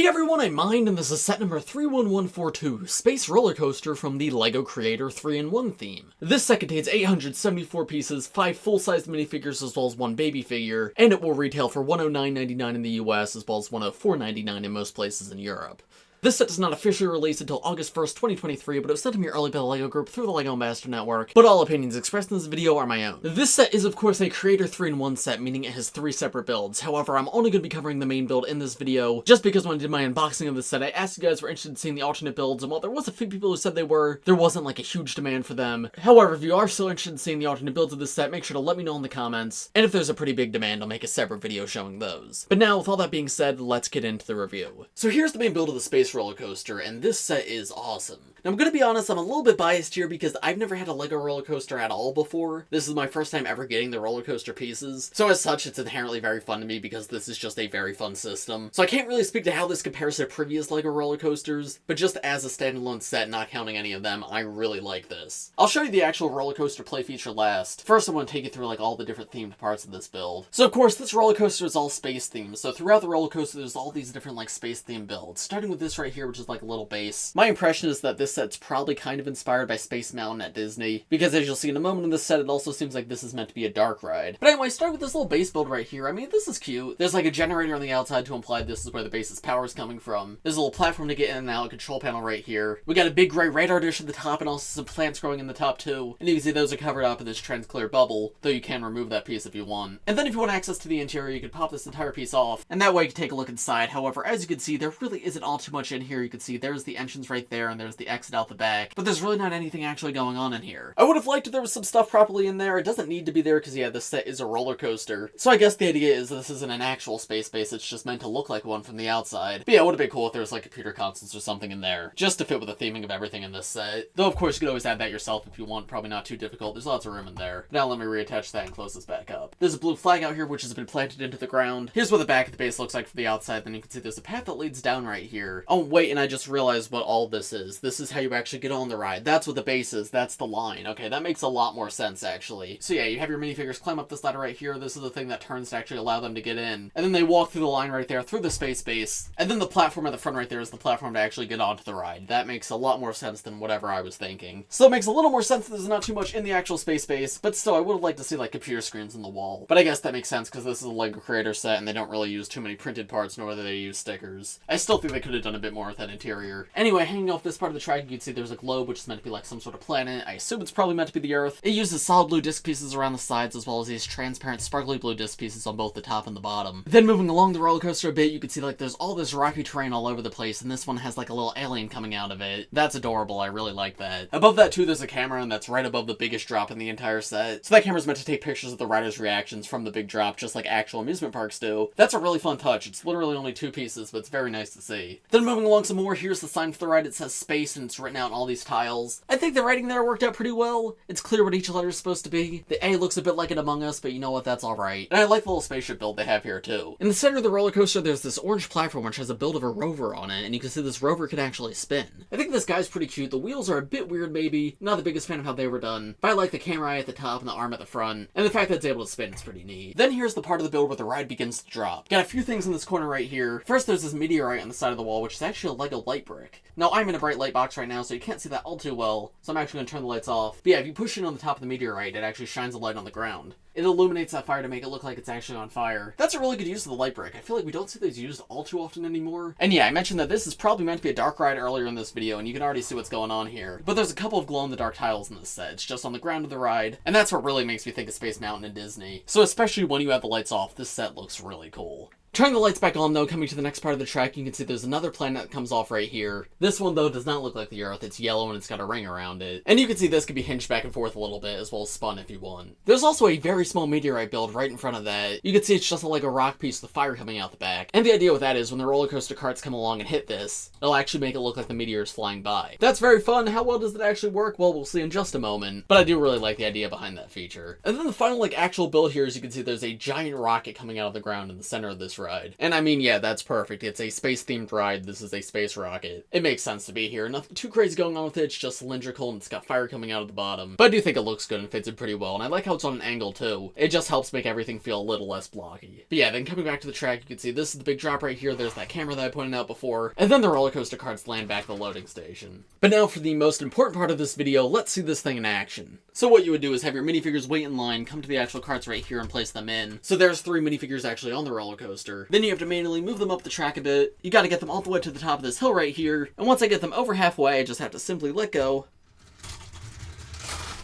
Hey everyone, I'm Mind, and this is set number 31142, Space Roller Coaster from the LEGO Creator 3-in-1 theme. This set contains 874 pieces, 5 full-sized minifigures as well as 1 baby figure, and it will retail for $109.99 in the US as well as $104.99 in most places in Europe. This set does not officially release until August 1st, 2023, but it was sent to me early by the LEGO Group through the LEGO Master Network, but all opinions expressed in this video are my own. This set is of course a Creator 3-in-1 set, meaning it has 3 separate builds. However, I'm only going to be covering the main build in this video, just because when I did my unboxing of this set, I asked you guys if you were interested in seeing the alternate builds, and while there was a few people who said they were, there wasn't like a huge demand for them. However, if you are still interested in seeing the alternate builds of this set, make sure to let me know in the comments, and if there's a pretty big demand, I'll make a separate video showing those. But now, with all that being said, let's get into the review. So here's the main build of the Space Roller Coaster, and this set is awesome. Now, I'm gonna be honest, I'm a little bit biased here because I've never had a LEGO roller coaster at all before. This is my first time ever getting the roller coaster pieces. So as such, it's inherently very fun to me because this is just a very fun system. So I can't really speak to how this compares to previous LEGO roller coasters, but just as a standalone set, not counting any of them, I really like this. I'll show you the actual roller coaster play feature last. First, I want to take you through like all the different themed parts of this build. So of course, this roller coaster is all space themed. So throughout the roller coaster, there's all these different like space themed builds. Starting with this right here, which is like a little base. My impression is that this set's probably kind of inspired by Space Mountain at Disney, because as you'll see in a moment in this set, it also seems like this is meant to be a dark ride. But anyway, start with this little base build right here. I mean, this is cute. There's like a generator on the outside to imply this is where the base's power is coming from. There's a little platform to get in and out, a control panel right here. We got a big gray radar dish at the top and also some plants growing in the top too. And you can see those are covered up in this transclear bubble, though you can remove that piece if you want. And then if you want access to the interior, you can pop this entire piece off, and that way you can take a look inside. However, as you can see, there really isn't all too much in here. You can see there's the entrance right there, and there's the exit out the back, but there's really not anything actually going on in here. I would have liked if there was some stuff properly in there. It doesn't need to be there because, yeah, this set is a roller coaster. So I guess the idea is that this isn't an actual space base, it's just meant to look like one from the outside. But yeah, it would have been cool if there was like computer consoles or something in there, just to fit with the theming of everything in this set. Though of course you could always add that yourself if you want, probably not too difficult. There's lots of room in there. Now let me reattach that and close this back up. There's a blue flag out here which has been planted into the ground. Here's what the back of the base looks like from the outside. Then you can see there's a path that leads down right here. Oh wait, and I just realized what all this is. This is how you actually get on the ride. That's what the base is. That's the line. Okay, that makes a lot more sense actually. So yeah, you have your minifigures climb up this ladder right here. This is the thing that turns to actually allow them to get in. And then they walk through the line right there, through the space base. And then the platform at the front right there is the platform to actually get onto the ride. That makes a lot more sense than whatever I was thinking. So it makes a little more sense that there's not too much in the actual space base, but still I would have liked to see like computer screens on the wall. But I guess that makes sense because this is a LEGO Creator set and they don't really use too many printed parts, nor do they use stickers. I still think they could have done a bit more with that interior. Anyway, hanging off this part of the track, you can see there's a globe which is meant to be like some sort of planet. I assume it's probably meant to be the Earth. It uses solid blue disc pieces around the sides as well as these transparent sparkly blue disc pieces on both the top and the bottom. Then moving along the roller coaster a bit, you can see like there's all this rocky terrain all over the place, and this one has like a little alien coming out of it. That's adorable. I really like that. Above that too, there's a camera, and that's right above the biggest drop in the entire set. So that camera's meant to take pictures of the riders' reactions from the big drop, just like actual amusement parks do. That's a really fun touch. It's literally only 2 pieces, but it's very nice to see. Then moving along some more, here's the sign for the ride. It says space, and it's written out on all these tiles. I think the writing there worked out pretty well. It's clear what each letter is supposed to be. The A looks a bit like an Among Us, but you know what, that's alright. And I like the little spaceship build they have here too. In the center of the roller coaster, there's this orange platform which has a build of a rover on it, and you can see this rover can actually spin. I think this guy's pretty cute. The wheels are a bit weird maybe. Not the biggest fan of how they were done, but I like the camera eye at the top and the arm at the front, and the fact that it's able to spin is pretty neat. Then here's the part of the build where the ride begins to drop. Got a few things in this corner right here. First, there's this meteorite on the side of the wall, which is actually a LEGO light brick. Now, I'm in a bright light box right now, so you can't see that all too well, so I'm actually going to turn the lights off. But yeah, if you push in on the top of the meteorite, it actually shines a light on the ground. It illuminates that fire to make it look like it's actually on fire. That's a really good use of the light brick. I feel like we don't see those used all too often anymore. And yeah, I mentioned that this is probably meant to be a dark ride earlier in this video, and you can already see what's going on here. But there's a couple of glow-in-the-dark tiles in this set. It's just on the ground of the ride, and that's what really makes me think of Space Mountain and Disney. So especially when you have the lights off, this set looks really cool. Turning the lights back on though, coming to the next part of the track, you can see there's another planet that comes off right here. This one though does not look like the Earth, it's yellow and it's got a ring around it. And you can see this can be hinged back and forth a little bit, as well as spun if you want. There's also a very small meteorite build right in front of that. You can see it's just like a rock piece with fire coming out the back. And the idea with that is when the roller coaster carts come along and hit this, it'll actually make it look like the meteor is flying by. That's very fun. How well does it actually work? Well, we'll see in just a moment. But I do really like the idea behind that feature. And then the final like actual build here is you can see there's a giant rocket coming out of the ground in the center of this ride. And I mean, yeah, that's perfect. It's a space-themed ride. This is a space rocket. It makes sense to be here. Nothing too crazy going on with it. It's just cylindrical and it's got fire coming out of the bottom. But I do think it looks good and fits in pretty well. And I like how it's on an angle too. It just helps make everything feel a little less blocky. But yeah, then coming back to the track, you can see this is the big drop right here. There's that camera that I pointed out before. And then the roller coaster carts land back at the loading station. But now for the most important part of this video, let's see this thing in action. So what you would do is have your minifigures wait in line, come to the actual carts right here and place them in. So there's 3 minifigures actually on the roller coaster. Then you have to manually move them up the track a bit. You gotta get them all the way to the top of this hill right here. And once I get them over halfway, I just have to simply let go.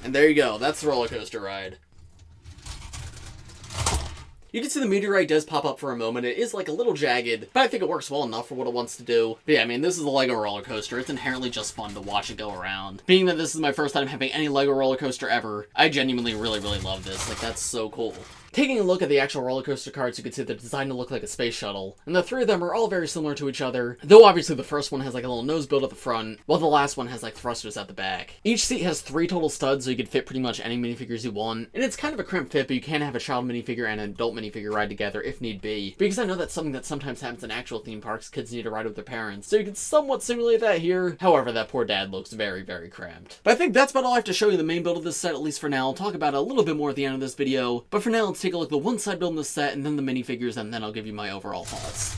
And there you go, that's the roller coaster ride. You can see the meteorite does pop up for a moment. It is like a little jagged, but I think it works well enough for what it wants to do. But yeah, I mean, this is a Lego roller coaster. It's inherently just fun to watch it go around. Being that this is my first time having any Lego roller coaster ever, I genuinely really love this. Like, that's so cool. Taking a look at the actual roller coaster carts, you can see they're designed to look like a space shuttle, and the 3 of them are all very similar to each other, though obviously the first one has like a little nose build at the front, while the last one has like thrusters at the back. Each seat has 3 total studs, so you can fit pretty much any minifigures you want, and it's kind of a cramped fit, but you can have a child minifigure and an adult minifigure ride together if need be, because I know that's something that sometimes happens in actual theme parks. Kids need to ride with their parents, so you can somewhat simulate that here. However, that poor dad looks very cramped. But I think that's about all I have to show you the main build of this set, at least for now. I'll talk about it a little bit more at the end of this video, but for now, let's take a look at the one side build in the set, and then the minifigures, and then I'll give you my overall thoughts.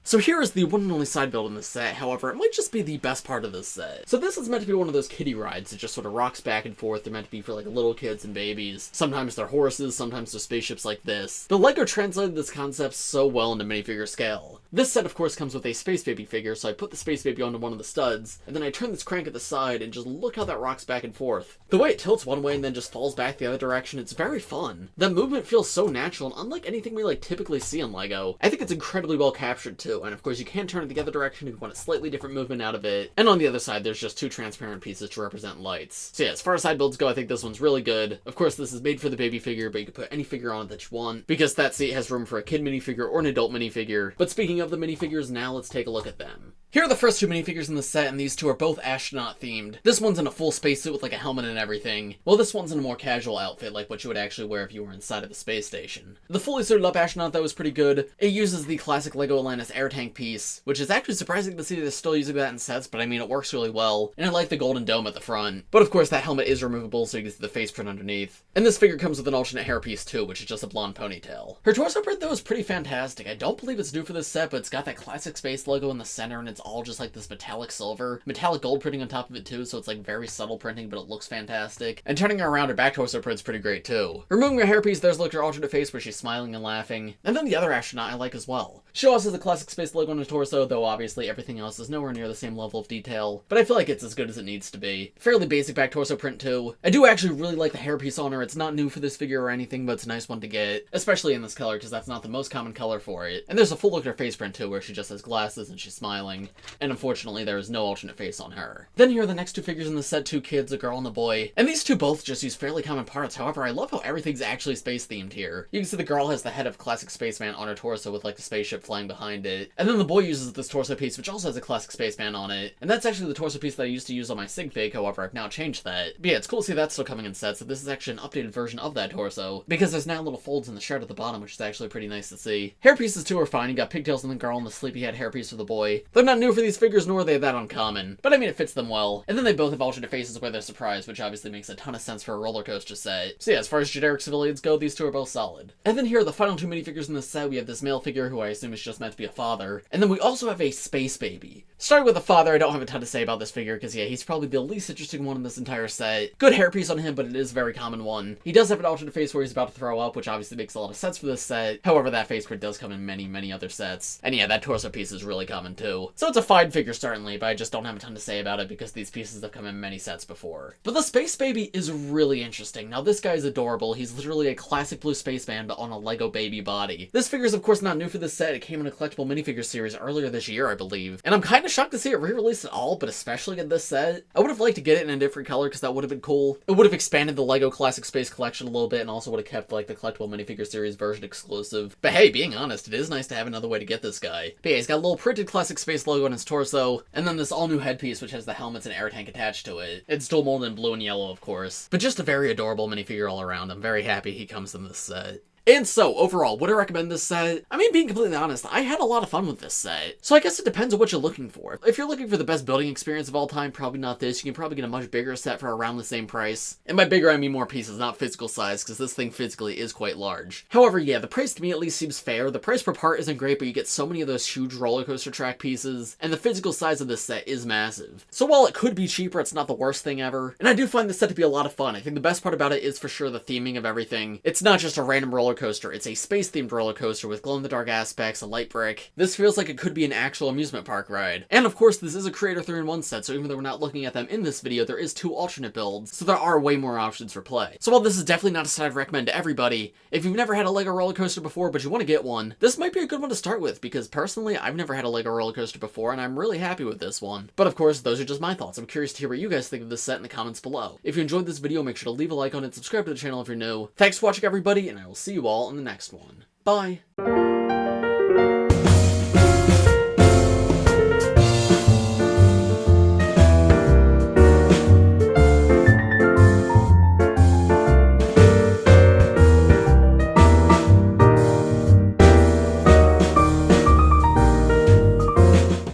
So here is the one and only side build in this set. However, it might just be the best part of this set. So this is meant to be one of those kiddie rides that just sort of rocks back and forth. They're meant to be for like little kids and babies. Sometimes they're horses, sometimes they're spaceships like this. The Lego translated this concept so well into minifigure scale. This set, of course, comes with a Space Baby figure, so I put the Space Baby onto one of the studs, and then I turn this crank at the side, and just look how that rocks back and forth. The way it tilts one way and then just falls back the other direction, it's very fun. That movement feels so natural, and unlike anything we like typically see in Lego, I think it's incredibly well captured too, and of course you can turn it the other direction if you want a slightly different movement out of it. And on the other side, there's just 2 transparent pieces to represent lights. So yeah, as far as side builds go, I think this one's really good. Of course, this is made for the baby figure, but you can put any figure on it that you want, because that seat has room for a kid minifigure or an adult minifigure. But speaking of the minifigures, now let's take a look at them. Here are the first 2 minifigures in the set, and these 2 are both astronaut themed. This one's in a full spacesuit with like a helmet and everything, while this one's in a more casual outfit, like what you would actually wear if you were inside of the space station. The fully suited up astronaut, though, is pretty good. It uses the classic Lego Atlantis air tank piece, which is actually surprising to see they're still using that in sets, but I mean, it works really well. And I like the golden dome at the front. But of course, that helmet is removable, so you can see the face print underneath. And this figure comes with an alternate hairpiece too, which is just a blonde ponytail. Her torso print, though, is pretty fantastic. I don't believe it's new for this set, but it's got that classic space logo in the center, and it's all just like this metallic silver. Metallic gold printing on top of it too, so it's like very subtle printing, but it looks fantastic. And turning her around, her back torso print's pretty great too. Removing her hairpiece, there's look her alternate face where she's smiling and laughing. And then the other astronaut I like as well. She also has a classic space logo on her torso, though obviously everything else is nowhere near the same level of detail, but I feel like it's as good as it needs to be. Fairly basic back torso print too. I do actually really like the hairpiece on her. It's not new for this figure or anything, but it's a nice one to get, especially in this color, because that's not the most common color for it. And there's a full look at her face print too, where she just has glasses and she's smiling, and unfortunately there is no alternate face on her. Then here are the next 2 figures in the set, 2 kids, a girl and a boy, and these 2 both just use fairly common parts. However, I love how everything's actually space themed here. You can see the girl has the head of classic spaceman on her torso with like the spaceship flying behind it, and then the boy uses this torso piece, which also has a classic spaceman on it, and that's actually the torso piece that I used to use on my Sig fig. However, I've now changed that. But yeah, it's cool to see that's still coming in sets, so this is actually an updated version of that torso, because there's now little folds in the shirt at the bottom, which is actually pretty nice to see. Hairpieces too are fine. You got pigtails on the girl and the sleepy head hairpiece for the boy. They're not new for these figures, nor are they that uncommon, but I mean, it fits them well. And then they both have alternate faces where they're surprised, which obviously makes a ton of sense for a roller coaster set. So yeah, as far as generic civilians go, these 2 are both solid. And then here are the final 2 minifigures in this set. We have this male figure who I assume is just meant to be a father, and then we also have a space baby. Starting with the father, I don't have a ton to say about this figure, because yeah, he's probably the least interesting one in this entire set. Good hairpiece on him, but it is a very common one. He does have an alternate face where he's about to throw up, which obviously makes a lot of sense for this set. However, that face print does come in many other sets. And yeah, that torso piece is really common too. So it's a fine figure certainly, but I just don't have a ton to say about it because these pieces have come in many sets before. But the space baby is really interesting. Now this guy is adorable. He's literally a classic blue spaceman, but on a Lego baby body. This figure is of course not new for this set. It came in a collectible minifigure series earlier this year, I believe. And I'm kind of shocked to see it re-released at all, but especially in this set. I would have liked to get it in a different color because that would have been cool. It would have expanded the Lego Classic Space collection a little bit and also would have kept like the collectible minifigure series version exclusive. But hey, being honest, it is nice to have another way to get this guy. But yeah, he's got a little printed Classic Space logo on his torso, and then this all-new headpiece which has the helmets and air tank attached to it. It's dual molded in blue and yellow, of course. But just a very adorable minifigure all around. I'm very happy he comes in this set. And so, overall, would I recommend this set? I mean, being completely honest, I had a lot of fun with this set. So I guess it depends on what you're looking for. If you're looking for the best building experience of all time, probably not this. You can probably get a much bigger set for around the same price. And by bigger, I mean more pieces, not physical size, because this thing physically is quite large. However, yeah, the price to me at least seems fair. The price per part isn't great, but you get so many of those huge roller coaster track pieces, and the physical size of this set is massive. So while it could be cheaper, it's not the worst thing ever. And I do find this set to be a lot of fun. I think the best part about it is for sure the theming of everything. It's not just a random roller coaster, it's a space-themed roller coaster with glow-in-the-dark aspects, a light brick. This feels like it could be an actual amusement park ride. And of course, this is a Creator 3-in-1 set, so even though we're not looking at them in this video, there is 2 alternate builds, so there are way more options for play. So while this is definitely not a set I'd recommend to everybody, if you've never had a LEGO roller coaster before but you want to get one, this might be a good one to start with, because personally, I've never had a LEGO roller coaster before, and I'm really happy with this one. But of course, those are just my thoughts. I'm curious to hear what you guys think of this set in the comments below. If you enjoyed this video, make sure to leave a like on it, subscribe to the channel if you're new. Thanks for watching, everybody, and I will see you all in the next one. Bye!